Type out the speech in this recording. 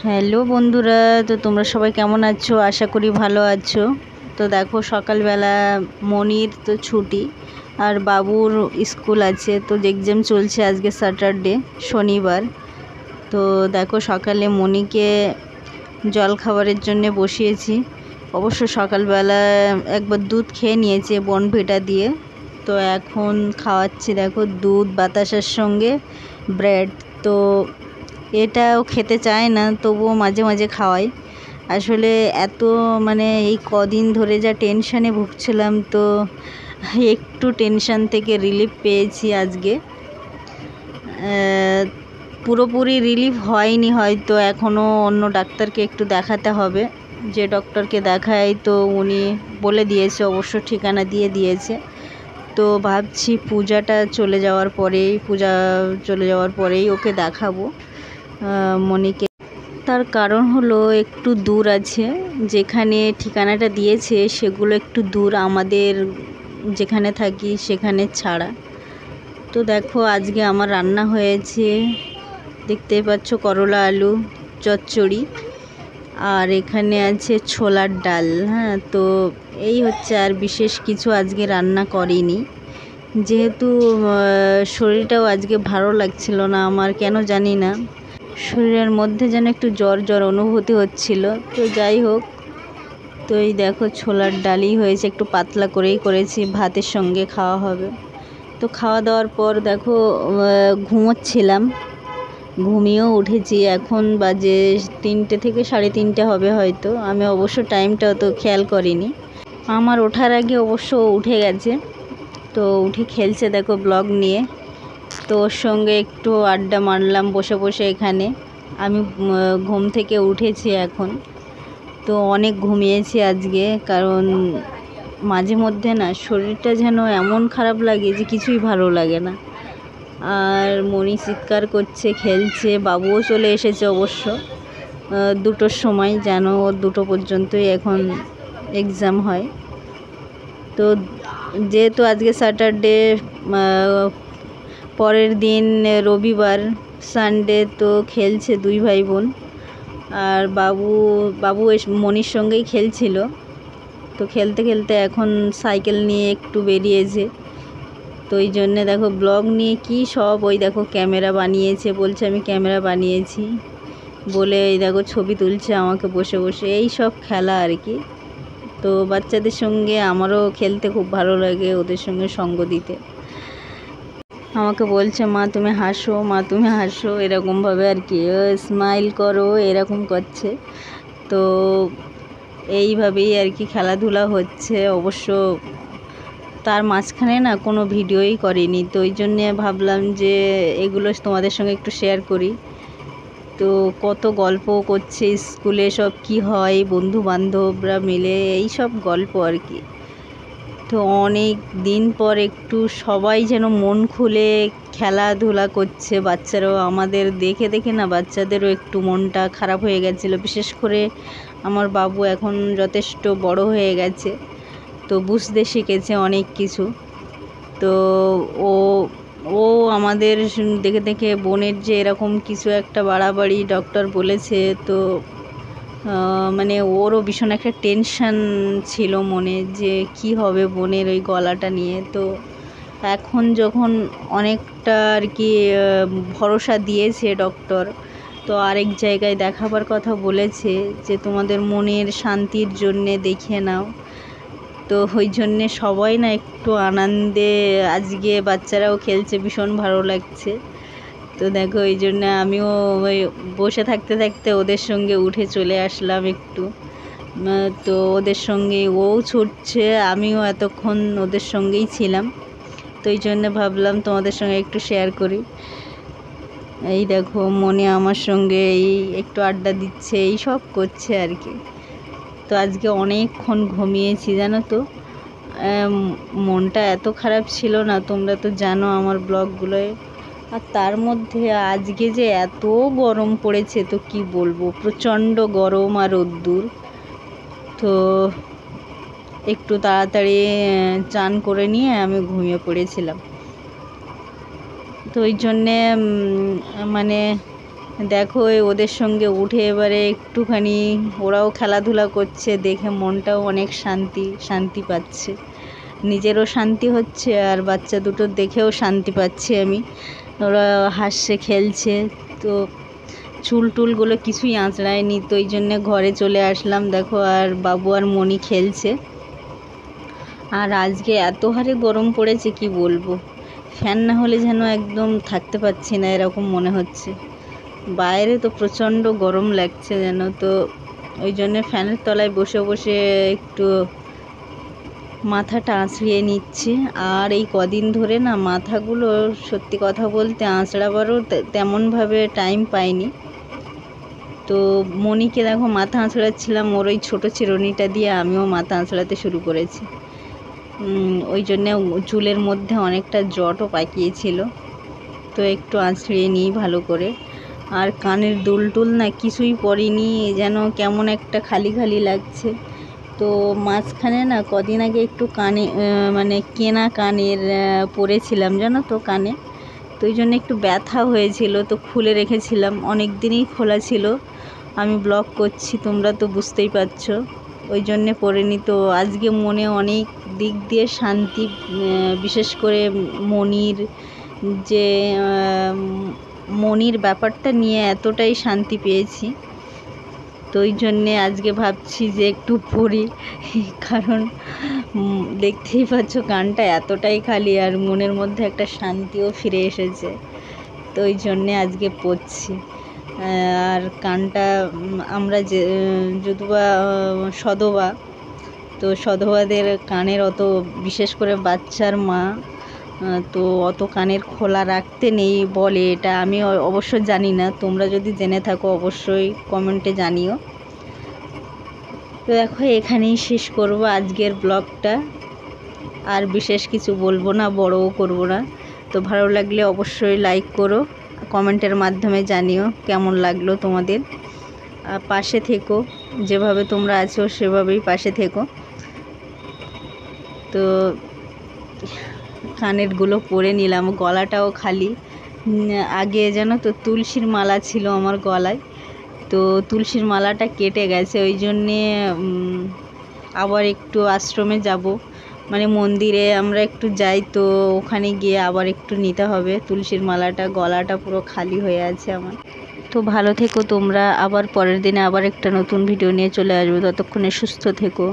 Hello বন্ধুরা, তো তোমরা সবাই কেমন আছো? আশা করি ভালো আছো। তো দেখো সকালবেলা মনির তো ছুটি আর বাবুর স্কুল আছে, তো এক্সাম চলছে। আজকে স্যাটারডে, শনিবার। তো দেখো সকালে মনিকে জল খাবারের জন্য বসিয়েছি। অবশ্য সকালবেলা একবার দুধ খেয়ে নিয়েছে বনভিটা দিয়ে। তো এখন খাওয়াচ্ছি, দেখো দুধ বাতাসার সঙ্গে ব্রেড। তো এটাও খেতে চায় না, তবুও মাঝে মাঝে খাওয়াই। আসলে এত এই কদিন ধরে যা টেনশানে ভুগছিলাম, তো একটু টেনশান থেকে রিলিফ পেয়েছি আজকে। পুরোপুরি রিলিফ হয়নি, হয়তো এখনও অন্য ডাক্তারকে একটু দেখাতে হবে। যে ডক্টরকে দেখাই তো উনি বলে দিয়েছে, অবশ্য ঠিকানা দিয়ে দিয়েছে। তো ভাবছি পূজা চলে যাওয়ার পরেই ওকে দেখাবো মনিকে। তার কারণ হলো একটু দূর আছে, যেখানে ঠিকানাটা দিয়েছে সেগুলো একটু দূর আমাদের যেখানে থাকি সেখানে ছাড়া। তো দেখো আজকে আমার রান্না হয়েছে, দেখতেই পাচ্ছ, করলা আলু চচ্চড়ি, আর এখানে আছে ছোলার ডাল। হ্যাঁ, তো এই হচ্ছে, আর বিশেষ কিছু আজকে রান্না করিনি। যেহেতু শরীরটাও আজকে ভালো লাগছিল না আমার, কেন জানি না, শরীরের মধ্যে যেন একটু জ্বর জ্বর অনুভূতি হচ্ছিল। তো যাই হোক, তো এই দেখো ছোলার ডালই হয়েছে, একটু পাতলা করেই করেছি, ভাতের সঙ্গে খাওয়া হবে। তো খাওয়া দাওয়ার পর দেখো ঘুমোচ্ছিলাম, ঘুমিয়েও উঠেছি। এখন বাজে 3টে থেকে 3:30 হবে হয়তো। আমি অবশ্য টাইমটা অত খেয়াল করিনি। আমার ওঠার আগে অবশ্য উঠে গেছে। তো উঠে খেলছে দেখো ব্লগ নিয়ে। তো ওর সঙ্গে একটু আড্ডা মারলাম বসে বসে এখানে। আমি ঘুম থেকে উঠেছি এখন। তো অনেক ঘুমিয়েছি আজকে, কারণ মাঝে মধ্যে না শরীরটা যেন এমন খারাপ লাগে যে কিছুই ভালো লাগে না। আর মনি চিৎকার করছে, খেলছে। বাবুও চলে এসেছে অবশ্য 2টোর সময়, যেন ওর 2টো পর্যন্তই এখন এক্সাম হয়। তো যেহেতু আজকে স্যাটারডে, পরের দিন রবিবার, সানডে, তো খেলছে দুই ভাই বোন। আর বাবু মনির সঙ্গেই খেলছিল। তো খেলতে খেলতে এখন সাইকেল নিয়ে একটু বেরিয়েছে। তো ওই জন্যে দেখো ব্লগ নিয়ে কি সব, ওই দেখো ক্যামেরা বানিয়েছে, বলছে আমি ক্যামেরা বানিয়েছি বলে, এই দেখো ছবি তুলছে আমাকে বসে বসে। এই সব খেলা আর কি। তো বাচ্চাদের সঙ্গে আমারও খেলতে খুব ভালো লাগে, ওদের সঙ্গে সঙ্গ দিতে। আমাকে বলছে মা তুমি হাসো, মা তুমি হাসো, এরকমভাবে আর কি, স্মাইল করো, এরকম করছে। তো এইভাবেই আর কি খেলাধুলা হচ্ছে। অবশ্য তার মাঝখানে না কোনো ভিডিওই করিনি, তো ওই জন্যে ভাবলাম যে এগুলো তোমাদের সঙ্গে একটু শেয়ার করি। তো কত গল্প করছে স্কুলে, সব কি হয়, বন্ধু বান্ধবরা মিলে এই সব গল্প আর কি। তো অনেক দিন পর একটু সবাই যেন মন খুলে খেলাধুলা করছে। বাচ্চারাও আমাদের দেখে দেখে না, বাচ্চাদেরও একটু মনটা খারাপ হয়ে গেছিলো। বিশেষ করে আমার বাবু এখন যথেষ্ট বড় হয়ে গেছে, তো বুঝতে শিখেছে অনেক কিছু। তো ও ও আমাদের দেখে দেখে বোনের যে এরকম কিছু একটা বাড়াবাড়ি ডক্টর বলেছে, তো ওরও ভীষণ একটা টেনশান ছিল মনে, যে কি হবে বোনের ওই গলাটা নিয়ে। তো এখন যখন অনেকটা আর কি ভরসা দিয়েছে ডক্টর, তো আরেক জায়গায় দেখাবার কথা বলেছে, যে তোমাদের মনের শান্তির জন্যে দেখিয়ে নাও। তো ওই জন্যে সবাই না একটু আনন্দে আজকে বাচ্চারাও খেলছে, ভীষণ ভালো লাগছে। তো দেখো এই জন্য আমিও ওই বসে থাকতে থাকতে ওদের সঙ্গে উঠে চলে আসলাম একটু। তো ওদের সঙ্গে ও ছুটছে, আমিও এতক্ষণ ওদের সঙ্গেই ছিলাম। তো এই জন্য ভাবলাম তোমাদের সঙ্গে একটু শেয়ার করি। এই দেখো মনে আমার সঙ্গে এই একটু আড্ডা দিচ্ছে, এই সব করছে আর কি। তো আজকে অনেকক্ষণ ঘুমিয়েছি জানো তো। মনটা এত খারাপ ছিল না, তোমরা তো জানো আমার ব্লগগুলোয়। আর তার মধ্যে আজকে যে এত গরম পড়েছে, তো কি বলবো, প্রচণ্ড গরম আর রোদ্দুর। তো একটু তাড়াতাড়ি চান করে নিয়ে আমি ঘুমিয়ে পড়েছিলাম। তো ওই জন্যে দেখো ওদের সঙ্গে উঠে এবারে একটুখানি ওরাও খেলাধুলা করছে, দেখে মনটাও অনেক শান্তি পাচ্ছে, নিজেরও শান্তি হচ্ছে আর বাচ্চা দুটো দেখেও শান্তি পাচ্ছি আমি। ওরা হাসছে খেলছে, তো চুল টুলগুলো কিছুই আঁচড়ায়নি, তো এই জন্যে ঘরে চলে আসলাম। দেখো আর বাবু আর মনি খেলছে। আর আজকে এত হারে গরম পড়েছে কি বলবো, ফ্যান না হলে যেন একদম থাকতে পারছি না এরকম মনে হচ্ছে। বাইরে তো প্রচণ্ড গরম লাগছে যেন, তো ওই জন্যে ফ্যানের তলায় বসে বসে একটু মাথাটা আঁচড়িয়ে নিচ্ছি। আর এই কদিন ধরে না মাথাগুলো সত্যি কথা বলতে আঁচড়াবারও তেমনভাবে টাইম পাইনি। তো মনিকে দেখো মাথা আঁচড়াচ্ছিলাম, ওর ওই ছোটো চিরুনিটা দিয়ে আমিও মাথা আঁচড়াতে শুরু করেছি। ওই জন্যে চুলের মধ্যে অনেকটা জটও পাকিয়েছিল, তো একটু আঁচড়িয়ে নিই ভালো করে। আর কানের দুল টুল না কিছুই পরিনি, যেন কেমন একটা খালি খালি লাগছে। তো মাঝখানে না কদিন আগে একটু কানে মানে কেনা কানের পরেছিলাম জানো তো কানে, তো ওই জন্য একটু ব্যথা হয়েছিল, তো খুলে রেখেছিলাম, অনেক দিনই খোলা ছিল। আমি ব্লগ করছি তোমরা তো বুঝতেই পারছো, ওই জন্যে পরিনি। তো আজকে মনে অনেক দিক দিয়ে শান্তি, বিশেষ করে মনির ব্যাপারটা নিয়ে এতটাই শান্তি পেয়েছি, তো ওই জন্যে আজকে ভাবছি যে একটু পড়ি, কারণ দেখতেই পাচ্ছ কানটা এতটাই খালি আর মনের মধ্যে একটা শান্তিও ফিরে এসেছে, তো ওই জন্যে আজকে পড়ছি। আর কানটা আমরা যে যদুবা সধবা, তো সধবাদের কানের অত, বিশেষ করে বাচ্চার মা, তো অত কানের খোলা রাখতে নেই বলে, এটা আমি অবশ্য জানি না, তোমরা যদি জেনে থাকো অবশ্যই কমেন্টে জানিও। তো দেখো এখানেই শেষ করব আজকের ব্লগটা, আর বিশেষ কিছু বলবো না, বড়ও করব না। তো ভালো লাগলে অবশ্যই লাইক করো, কমেন্টের মাধ্যমে জানিও কেমন লাগলো তোমাদের। পাশে থেকো, যেভাবে তোমরা আছো সেভাবেই পাশে থেকো। তো কানেরগুলো পরে নিলাম, গলাটাও খালি। আগে জানো তো তুলসীর মালা ছিল আমার গলায়, তো তুলসীর মালাটা কেটে গেছে, ওই জন্যে আবার একটু আশ্রমে যাব, মানে মন্দিরে আমরা একটু যাই, তো ওখানে গিয়ে আবার একটু নিতে হবে তুলসীর মালাটা, গলাটা পুরো খালি হয়ে আছে আমার। তো ভালো থেকো তোমরা, আবার পরের দিনে আবার একটা নতুন ভিডিও নিয়ে চলে আসবো, ততক্ষণে সুস্থ থেকো।